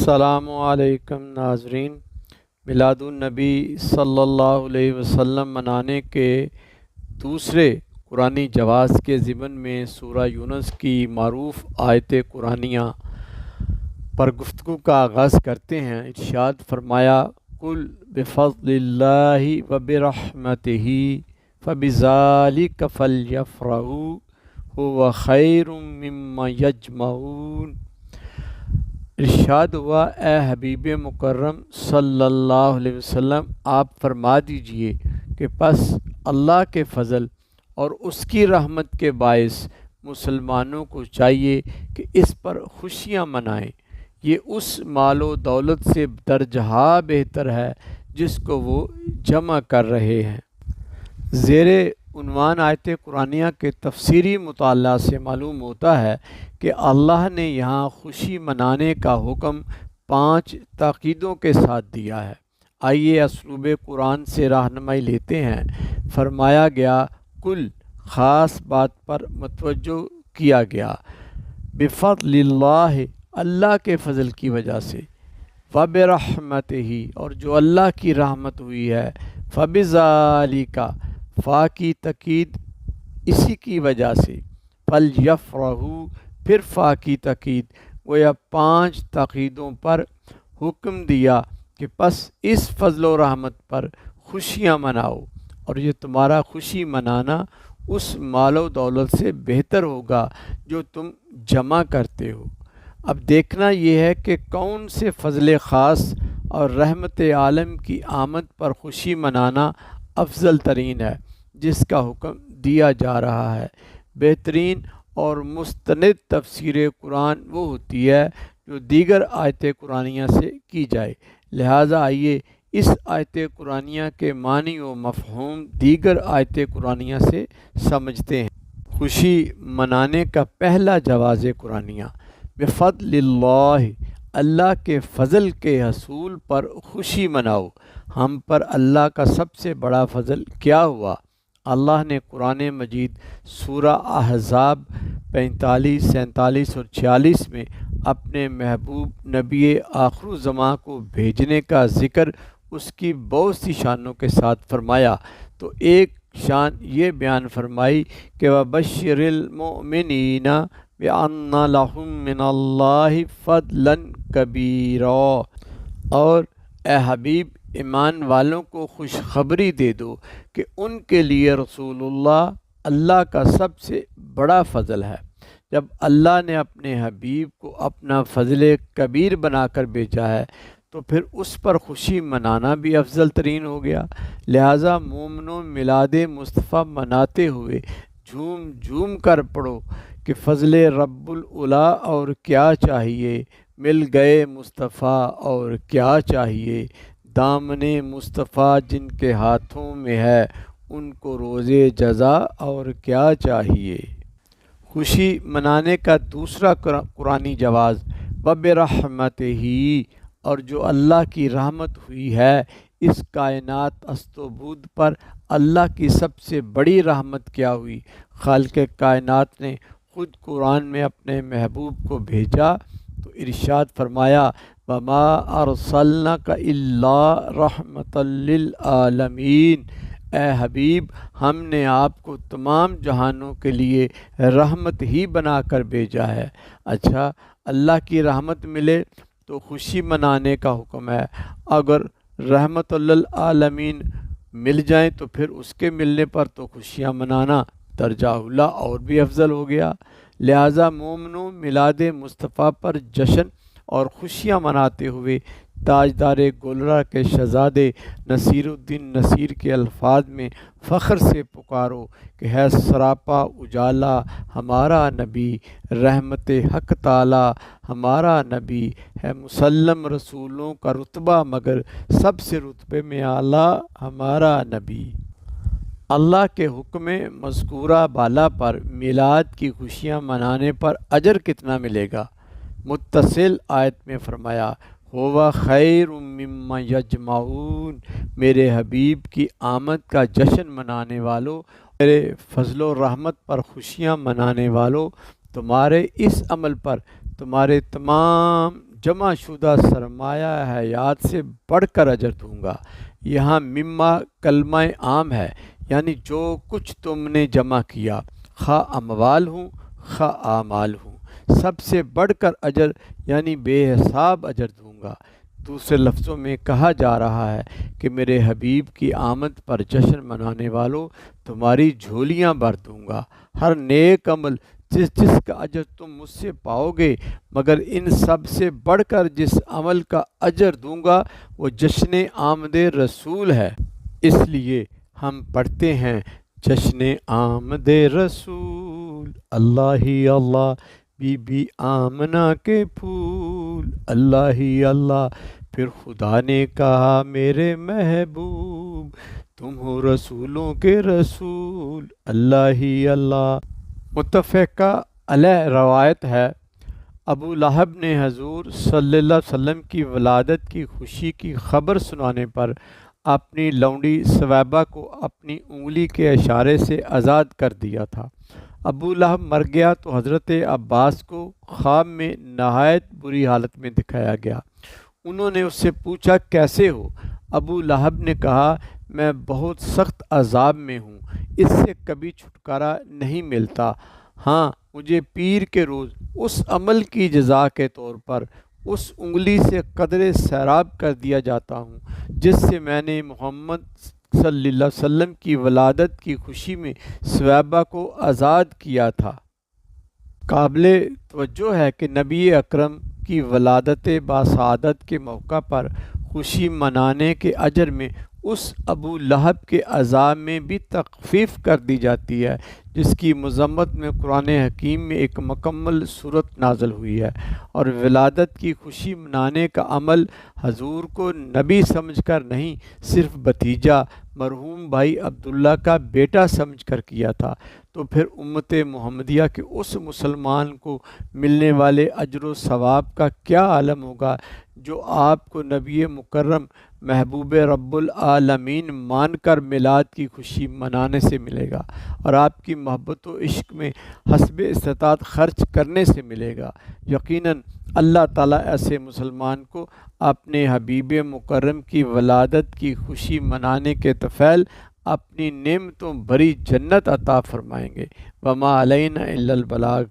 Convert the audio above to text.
السلام علیکم ناظرین، میلاد النبی صلی اللہ علیہ وسلم منانے کے دوسرے قرآنی جواز کے ضمن میں سورہ یونس کی معروف آیت قرآنیہ پر گفتگو کا آغاز کرتے ہیں۔ ارشاد فرمایا، قل بفضل اللہ وبرحمتہ فبذالک فلیفرحوا ھو خیر مما یجمعون۔ ارشاد ہوا، اے حبیب مکرم صلی اللہ علیہ وسلم، آپ فرما دیجئے کہ پس اللہ کے فضل اور اس کی رحمت کے باعث مسلمانوں کو چاہیے کہ اس پر خوشیاں منائیں۔ یہ اس مال و دولت سے درجہ بہتر ہے جس کو وہ جمع کر رہے ہیں۔ زیر عنوان آیت قرآنیہ کے تفسیری مطالعہ سے معلوم ہوتا ہے کہ اللہ نے یہاں خوشی منانے کا حکم 5 تاکیدوں کے ساتھ دیا ہے۔ آئیے اسلوب قرآن سے رہنمائی لیتے ہیں۔ فرمایا گیا، کل خاص بات پر متوجہ کیا گیا، بفضل اللہ اللہ کے فضل کی وجہ سے، وبرحمتہ اور جو اللہ کی رحمت ہوئی ہے، فبذالک فا کی تاکید اسی کی وجہ سے، فلیفرحوا پھر فا کی تاکید، گویا 5 تاکیدوں پر حکم دیا کہ پس اس فضل و رحمت پر خوشیاں مناؤ، اور یہ تمہارا خوشی منانا اس مال و دولت سے بہتر ہوگا جو تم جمع کرتے ہو۔ اب دیکھنا یہ ہے کہ کون سے فضل خاص اور رحمت عالم کی آمد پر خوشی منانا افضل ترین ہے جس کا حکم دیا جا رہا ہے۔ بہترین اور مستند تفسیر قرآن وہ ہوتی ہے جو دیگر آیت قرآنیہ سے کی جائے، لہٰذا آئیے اس آیت قرآنیہ کے معنی و مفہوم دیگر آیت قرآنیہ سے سمجھتے ہیں۔ خوشی منانے کا پہلا جواز قرآنیہ، بفضل اللہ اللہ کے فضل کے حصول پر خوشی مناؤ۔ ہم پر اللہ کا سب سے بڑا فضل کیا ہوا؟ اللہ نے قرآن مجید سورہ احزاب 45، 47 اور 46 میں اپنے محبوب نبی آخر الزماں کو بھیجنے کا ذکر اس کی بہت سی شانوں کے ساتھ فرمایا، تو ایک شان یہ بیان فرمائی کہ وَبَشِّرِ الْمُؤْمِنِينَ بِأَنَّ لَهُم مِّنَ اللَّهِ فَضْلًا كَبِيرًا، اور اے حبیب ایمان والوں کو خوشخبری دے دو کہ ان کے لیے رسول اللہ کا سب سے بڑا فضل ہے۔ جب اللہ نے اپنے حبیب کو اپنا فضل کبیر بنا کر بھیجا ہے تو پھر اس پر خوشی منانا بھی افضل ترین ہو گیا، لہٰذا مومنوں میلاد مصطفیٰ مناتے ہوئے جھوم جھوم کر پڑھو کہ فضل رب العلا اور کیا چاہیے، مل گئے مصطفیٰ اور کیا چاہیے، دامن مصطفیٰ جن کے ہاتھوں میں ہے ان کو روزے جزا اور کیا چاہیے۔ خوشی منانے کا دوسرا قرآنی جواز، وبرحمتہ اور جو اللہ کی رحمت ہوئی ہے اس کائنات است و بود پر اللہ کی سب سے بڑی رحمت کیا ہوئی؟ خالق کائنات نے خود قرآن میں اپنے محبوب کو بھیجا تو ارشاد فرمایا، وَمَا أَرْسَلْنَاكَ إِلَّا رَحْمَةً لِلْعَالَمِينَ، اے حبیب ہم نے آپ کو تمام جہانوں کے لیے رحمت ہی بنا کر بھیجا ہے۔ اچھا، اللہ کی رحمت ملے تو خوشی منانے کا حکم ہے، اگر رحمت للعالمین مل جائیں تو پھر اس کے ملنے پر تو خوشیاں منانا درجہ اولیٰ اور بھی افضل ہو گیا۔ لہٰذا مومنوں میلاد مصطفیٰ پر جشن اور خوشیاں مناتے ہوئے تاجدار گلرا کے شہزادے نصیر الدین نصیر کے الفاظ میں فخر سے پکارو کہ ہے سراپا اجالا ہمارا نبی، رحمت حق تعالی ہمارا نبی ہے، مسلم رسولوں کا رتبہ مگر سب سے رتبے میں اعلیٰ ہمارا نبی۔ اللہ کے حکم مذکورہ بالا پر میلاد کی خوشیاں منانے پر اجر کتنا ملے گا؟ متصل آیت میں فرمایا، ھو خیر مما یجمعون، میرے حبیب کی آمد کا جشن منانے والوں، میرے فضل و رحمت پر خوشیاں منانے والوں، تمہارے اس عمل پر تمہارے تمام جمع شدہ سرمایہ حیات سے بڑھ کر اجر دوں گا۔ یہاں مما کلمہ عام ہے، یعنی جو کچھ تم نے جمع کیا، خواہ اموال ہوں خواہ اعمال ہوں، سب سے بڑھ کر اجر یعنی بے حساب اجر دوں گا۔ دوسرے لفظوں میں کہا جا رہا ہے کہ میرے حبیب کی آمد پر جشن منانے والوں، تمہاری جھولیاں بھر دوں گا۔ ہر نیک عمل جس کا اجر تم مجھ سے پاؤ گے، مگر ان سب سے بڑھ کر جس عمل کا اجر دوں گا وہ جشن آمد رسول ہے۔ اس لیے ہم پڑھتے ہیں جشن آمد رسول، اللہ ہی اللہ بی بی آمنہ کے پھول، اللہ ہی اللہ۔ پھر خدا نے کہا میرے محبوب تم ہو رسولوں کے رسول، اللہ ہی اللہ۔ متفقہ علیہ روایت ہے، ابو لہب نے حضور صلی اللہ علیہ وسلم کی ولادت کی خوشی کی خبر سنانے پر اپنی لونڈی ثویبہ کو اپنی انگلی کے اشارے سے آزاد کر دیا تھا۔ ابو لہب مر گیا تو حضرت عباس کو خواب میں نہایت بری حالت میں دکھایا گیا۔ انہوں نے اس سے پوچھا کیسے ہو؟ ابو لہب نے کہا میں بہت سخت عذاب میں ہوں، اس سے کبھی چھٹکارا نہیں ملتا۔ ہاں، مجھے پیر کے روز اس عمل کی جزا کے طور پر اس انگلی سے قدرے سیراب کر دیا جاتا ہوں جس سے میں نے محمد صلی اللہ علیہ وسلم کی ولادت کی خوشی میں ثویبہ کو آزاد کیا تھا۔ قابل توجہ ہے کہ نبی اکرم کی ولادت باسعادت کے موقع پر خوشی منانے کے اجر میں اس ابو لہب کے عذاب میں بھی تخفیف کر دی جاتی ہے، جس کی مذمت میں قرآن حکیم میں ایک مکمل صورت نازل ہوئی ہے۔ اور ولادت کی خوشی منانے کا عمل حضور کو نبی سمجھ کر نہیں، صرف بھتیجا مرحوم بھائی عبداللہ کا بیٹا سمجھ کر کیا تھا، تو پھر امت محمدیہ کے اس مسلمان کو ملنے والے اجر و ثواب کا کیا عالم ہوگا جو آپ کو نبی مکرم محبوب رب العالمین مان کر میلاد کی خوشی منانے سے ملے گا اور آپ کی محبت و عشق میں حسب استطاعت خرچ کرنے سے ملے گا۔ یقیناً اللہ تعالیٰ ایسے مسلمان کو اپنے حبیب مکرم کی ولادت کی خوشی منانے کے طفیل اپنی نعمتوں بھری جنت عطا فرمائیں گے۔ وما علینا الا البلاغ۔